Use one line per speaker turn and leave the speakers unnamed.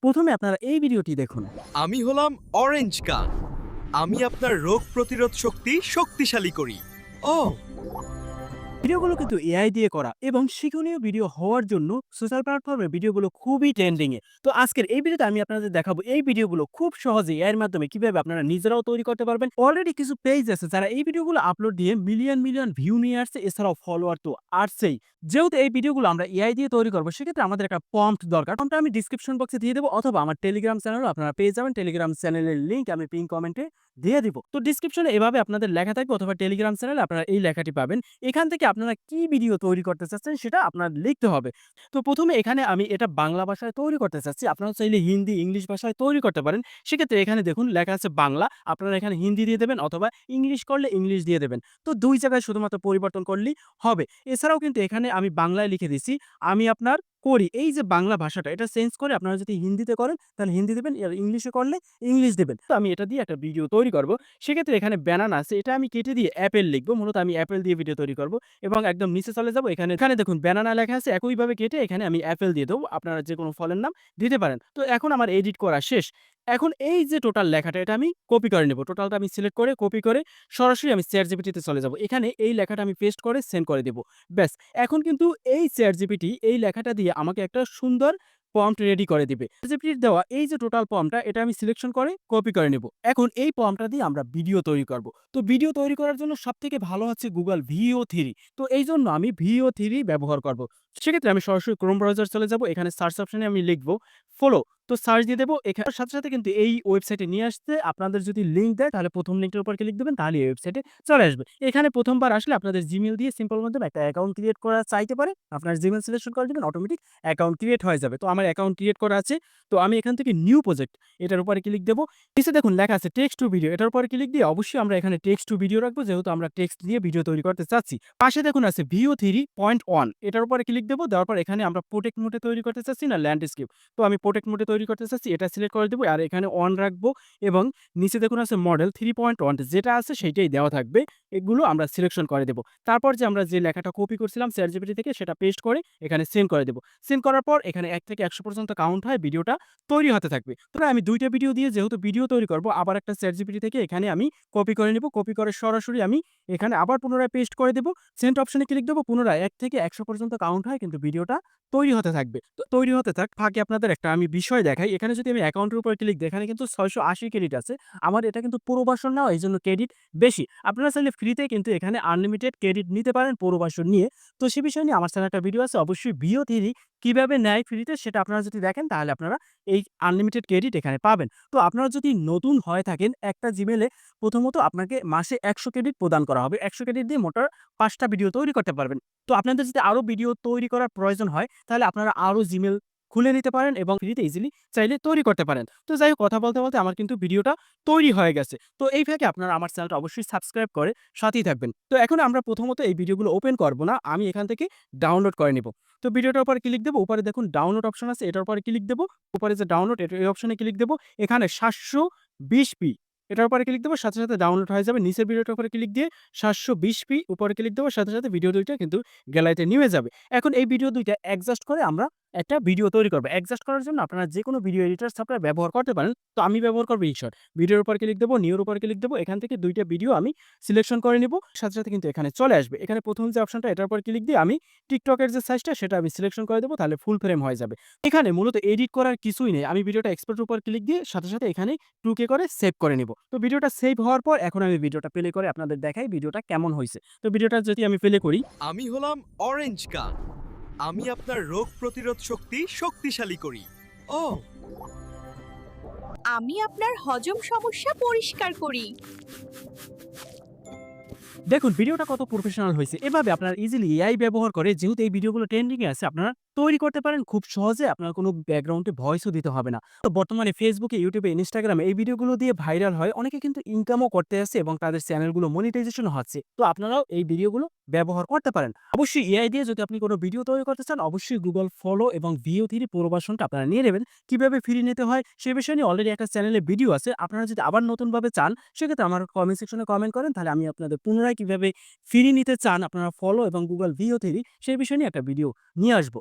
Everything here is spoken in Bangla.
প্রথমে আপনারা এই ভিডিওটি দেখুন।
আমি হলাম অরেঞ্জ কান। আমি আপনার রোগ প্রতিরোধ শক্তি শক্তিশালী করি। ও
ভিডিওগুলো কিন্তু এআই দিয়ে করা এবং শিক্ষণীয় ভিডিও হওয়ার জন্য সোশ্যাল প্ল্যাটফর্মে ভিডিওগুলো খুবই ট্রেন্ডিং এ। তো আজকের এই ভিডিওতে আমি আপনাদের দেখাবো এই ভিডিওগুলো খুব সহজে এআই এর মাধ্যমে কিভাবে আপনারা নিজেরাও তৈরি করতে পারবেন। অলরেডি কিছু পেজ আছে যারা এই ভিডিওগুলো আপলোড দিয়ে মিলিয়ন মিলিয়ন ভিউ নিয়ে আসছে, এছাড়াও ফলোয়ার তো আসছেই। যেহেতু এই ভিডিওগুলো আমরা এআই দিয়ে তৈরি করবো, সেক্ষেত্রে আমাদের একটা প্রম্পট দরকার। প্রম্পটটা আমি ডিসক্রিপশন বক্সে দিয়ে দেবো, অথবা আমার টেলিগ্রাম চ্যানেলও আপনারা পেয়ে যাবেন। টেলিগ্রাম চ্যানেলের লিংক আমি পিন কমেন্টে দিয়ে দিব। তো ডিসক্রিপশনে এভাবে আপনাদের লেখা থাকবে, অথবা টেলিগ্রাম চ্যানেলে আপনারা এই লেখাটি পাবেন। এখান থেকে আপনারা কি ভিডিও তৈরি করতে চাচ্ছেন সেটা আপনার লিখতে হবে। তো প্রথমে এখানে আমি এটা বাংলা ভাষায় তৈরি করতে চাচ্ছি। আপনারা চাইলে হিন্দি, ইংলিশ ভাষায় তৈরি করতে পারেন। সেক্ষেত্রে এখানে দেখুন লেখা আছে বাংলা। আপনারা এখানে হিন্দি দিয়ে দেবেন, অথবা ইংলিশ করলে ইংলিশ দিয়ে দেবেন। তো ২ জায়গায় শুধুমাত্র পরিবর্তন করলেই হবে। এছাড়াও কিন্তু এখানে আমি বাংলায় লিখে দিছি, আমি আপনার করি। এই যে বাংলা ভাষাটা, এটা চেঞ্জ করে আপনারা যদি হিন্দিতে করেন তাহলে হিন্দি দিবেন, আর ইংলিশে করলে ইংলিশ দিবেন। তো আমি এটা দিয়ে একটা ভিডিও তৈরি করব। সেক্ষেত্রে এখানে ব্যানানা আছে, এটা আমি কেটে দিয়ে অ্যাপেল লিখব। মূলত আমি অ্যাপেল দিয়ে ভিডিও তৈরি করব। এবং একদম নিচে চলে যাব, এখানে দেখুন ব্যানানা লেখা আছে, একইভাবে কেটে এখানে আমি অ্যাপেল দিয়ে দেবো। আপনারা যেকোনো ফলের নাম দিতে পারেন। তো এখন আমার এডিট করা শেষ। এখন এই যে টোটাল লেখাটা, এটা আমি কপি করে নেব। টোটালটা আমি সিলেক্ট করে কপি করে সরাসরি আমি ChatGPT তে চলে যাব। এখানে এই লেখাটা আমি পেস্ট করে সেন্ড করে দেব। ব্যাস! এখন কিন্তু এই ChatGPT এই লেখাটা দিয়ে আমাকে একটা সুন্দর প্রম্পট রেডি করে দিবে। ChatGPT র দেওয়া এই যে টোটাল প্রম্পটটা, এটা আমি সিলেকশন করে কপি করে নেব। এখন এই প্রম্পটটা দিয়ে আমরা ভিডিও তৈরি করব। তো ভিডিও তৈরি করার জন্য সবথেকে ভালো হচ্ছে Google VO3। তো এইজন্য আমি VO3 ব্যবহার করব। সেক্ষেত্রে আমি সরাসরি Chrome ব্রাউজার চলে যাব। এখানে সার্চ অপশনে আমি লিখব ফলো। তো সার্চ দিয়ে দেব। এখানে সাথে, সাথে কিন্তু এই ওয়েবসাইটে নিয়ে আসতে আপনাদের যদি লিঙ্ক দেয়, তাহলে ১ম লিঙ্কটার উপর ক্লিক দিবেন, তাহলে এই ওয়েবসাইটে চলে আসবে। এখানে ১ম বার আসলে আপনাদের Gmail দিয়ে সিম্পল মাধ্যমে একটা অ্যাকাউন্ট ক্রিয়েট করা চাইতে পারে। আপনার Gmail সিলেকশন করে দিবেন, অটোমেটিক অ্যাকাউন্ট ক্রিয়েট হয়ে যাবে। তো আমার অ্যাকাউন্ট ক্রিয়েট করা আছে। তো আমি এখান থেকে নিউ প্রজেক্ট এটার উপরে ক্লিক দেব। নিচে দেখুন লেখা আছে টেক্সট টু ভিডিও। এটার উপরে ক্লিক দিয়ে অবশ্যই আমরা এখানে টেক্সট টু ভিডিও রাখবো, যেহেতু আমরা টেক্সট দিয়ে ভিডিও তৈরি করতে চাচ্ছি। পাশে দেখুন আছে VO3.1, এটার উপরে ক্লিক দেব। দেওয়ার পর এখানে আমরা প্রোটেক্ট মোডে তৈরি করতে চাচ্ছি না ল্যান্ডস্কেপ। তো আমি প্রোটেক্ট মোডে তৈরি করতে চাচ্ছি, এটা সিলেক্ট করে দেব, আর এখানে অন রাখবো। এবং নিচে দেখুন আছে মডেল 3.1, যেটা আছে সেইটাই দেওয়া থাকবে। এগুলো আমরা সিলেকশন করে দেব। তারপর যে আমরা যে লেখাটা কপি করছিলাম ChatGPT থেকে, সেটা পেস্ট করে এখানে সেন্ড করে দেব। সেন্ড করার পর এখানে ১ থেকে ১০০ পর্যন্ত কাউন্ট হয়, ভিডিওটা তৈরি হতে থাকবে। তো আমি ২ টা ভিডিও দিয়ে যেহেতু ভিডিও তৈরি করব, আবার একটা ChatGPT থেকে এখানে আমি কপি করে নিব। কপি করে সরাসরি আমি এখানে আবার পুনরায় পেস্ট করে দেব। সেন্ড অপশনে ক্লিক দেব। পুনরায় ১ থেকে ১০০ পর্যন্ত কাউন্ট হয়, কিন্তু ভিডিওটা তৈরি হতে থাকবে। তো তৈরি হতে থাক, ফাঁকে আপনাদের একটা আমি বিষয় দেখাই। এখানে যদি আমি অ্যাকাউন্টের উপর ক্লিক দিই, এখানে কিন্তু ৬৮০ ক্রেডিট আছে। আমার এটা কিন্তু পুরো ভার্সন নেওয়া, এইজন্য ক্রেডিট বেশি। আপনারা চাইলে ফ্রিতে কিন্তু এখানে আনলিমিটেড ক্রেডিট নিতে পারেন পুরো ভার্সন নিয়ে। তো সে বিষয় নিয়ে আমার চ্যানেলে একটা ভিডিও আছে, অবশ্যই VO3 কিভাবে নেয় ফ্রিতে, সেটা আপনারা যদি দেখেন, তাহলে আপনারা এই আনলিমিটেড ক্রেডিট এখানে পাবেন। তো আপনারা যদি নতুন হয়ে থাকেন, একটা Gmail এ প্রথমত আপনাকে মাসে ১০০ ক্রেডিট প্রদান করা হবে। ১০০ ক্রেডিট দিয়ে মোট ৫ টা ভিডিও তৈরি করতে পারবেন। তো আপনাদের যদি আরো ভিডিও তৈরি করার প্রয়োজন হয়, তাহলে আপনারা আরো Gmail খুলে নিতে পারেন এবং ফ্রিতে ইজিলি চাইলে তৈরি করতে পারেন। তো যাই হোক, কথা বলতে, বলতে আমার কিন্তু ভিডিওটা তৈরি হয়ে গেছে। তো এই ফাঁকে আপনারা আমার চ্যানেলটা অবশ্যই সাবস্ক্রাইব করে সাথেই থাকবেন। তো এখন আমরা প্রথমত এই ভিডিওগুলো ওপেন করব না। আমি এখান থেকে ডাউনলোড করে নিব। তো ভিডিওটার উপরে ক্লিক দেব। উপরে দেখুন ডাউনলোড অপশন আছে, এটার উপরে ক্লিক দেব। উপরে যে ডাউনলোড, এই অপশনে ক্লিক দেব। এখানে ৭২০p, এটার উপরে ক্লিক দেব, সাথে, সাথে ডাউনলোড হয়ে যাবে। নিচের ভিডিওটার উপরে ক্লিক দিয়ে ৭২০p উপরে ক্লিক দেব, সাথে, সাথে ভিডিও ২ টা কিন্তু গ্যালারিতে নিয়ে যাবে। এখন এই ভিডিও ২ টা অ্যাডজাস্ট করে আমরা একটা ভিডিও তৈরি করব। অ্যাডজাস্ট করার জন্য আপনারা যেকোনো ভিডিও এডিটর সফটওয়্যার ব্যবহার করতে পারেন। তো আমি ব্যবহার করব InShot। ভিডিওর উপর ক্লিক দেব, নিউ এর উপর ক্লিক দেব। এখান থেকে ২ টা ভিডিও আমি সিলেকশন করে নিব। সাথে, সাথে কিন্তু এখানে চলে আসবে। এখানে ১ম যে অপশনটা, এটার উপর ক্লিক দিয়ে আমি TikTok এর যে সাইজটা, সেটা আমি সিলেকশন করে দেব, তাহলে ফুল ফ্রেম হয়ে যাবে। এখানে মূলত এডিট করার কিছুই নেই। আমি ভিডিওটা এক্সপোর্ট এর উপর ক্লিক দিয়ে সাথে, সাথে এখানে 2K করে সেভ করে নিব। তো ভিডিওটা সেভ হওয়ার পর এখন আমি ভিডিওটা প্লে করে আপনাদের দেখাই ভিডিওটা কেমন হইছে। তো ভিডিওটা যদি আমি প্লে করি,
আমি হলাম অরেঞ্জ কান। আমি আপনার রোগ প্রতিরোধ শক্তি শক্তিশালী করি। ও
আমি আপনার হজম সমস্যা পরিষ্কার করি।
দেখুন ভিডিওটা কত প্রফেশনাল হইছে। এভাবে আপনারা ইজিলি এআই ব্যবহার করে, যেহেতু এই ভিডিওগুলো ট্রেন্ডিং এ আছে, আপনারা তৈরি করতে পারেন খুব সহজে। আপনার কোনো ব্যাকগ্রাউন্ডে ভয়েসও দিতে হবে না। তো বর্তমানে ফেসবুকে, ইউটিউবে, ইনস্টাগ্রামে এই ভিডিওগুলো দিয়ে ভাইরাল হয়। অনেকে কিন্তু ইনকামও করতে আসছে এবং তাদের চ্যানেলগুলো মনিটাইজেশন হচ্ছে। তো আপনারাও এই ভিডিওগুলো ব্যবহার করতে পারেন। অবশ্যই এআই দিয়ে যদি আপনি কোনো ভিডিও তৈরি করতে চান, অবশ্যই Google ফলো এবং VO3 পুরো ভার্সনটা আপনারা নিয়ে নেবেন। কিভাবে ফ্রি নিতে হয় সে বিষয় নিয়ে অলরেডি একটা চ্যানেলে ভিডিও আছে। আপনারা যদি আবার নতুনভাবে চান, সেক্ষেত্রে আমার কমেন্ট সেকশনে কমেন্ট করেন, তাহলে আমি আপনাদের পুনরায় কিভাবে ফ্রি নিতে চান আপনারা ফলো এবং Google VO3 সেই বিষয় নিয়ে একটা ভিডিও নিয়ে আসবো।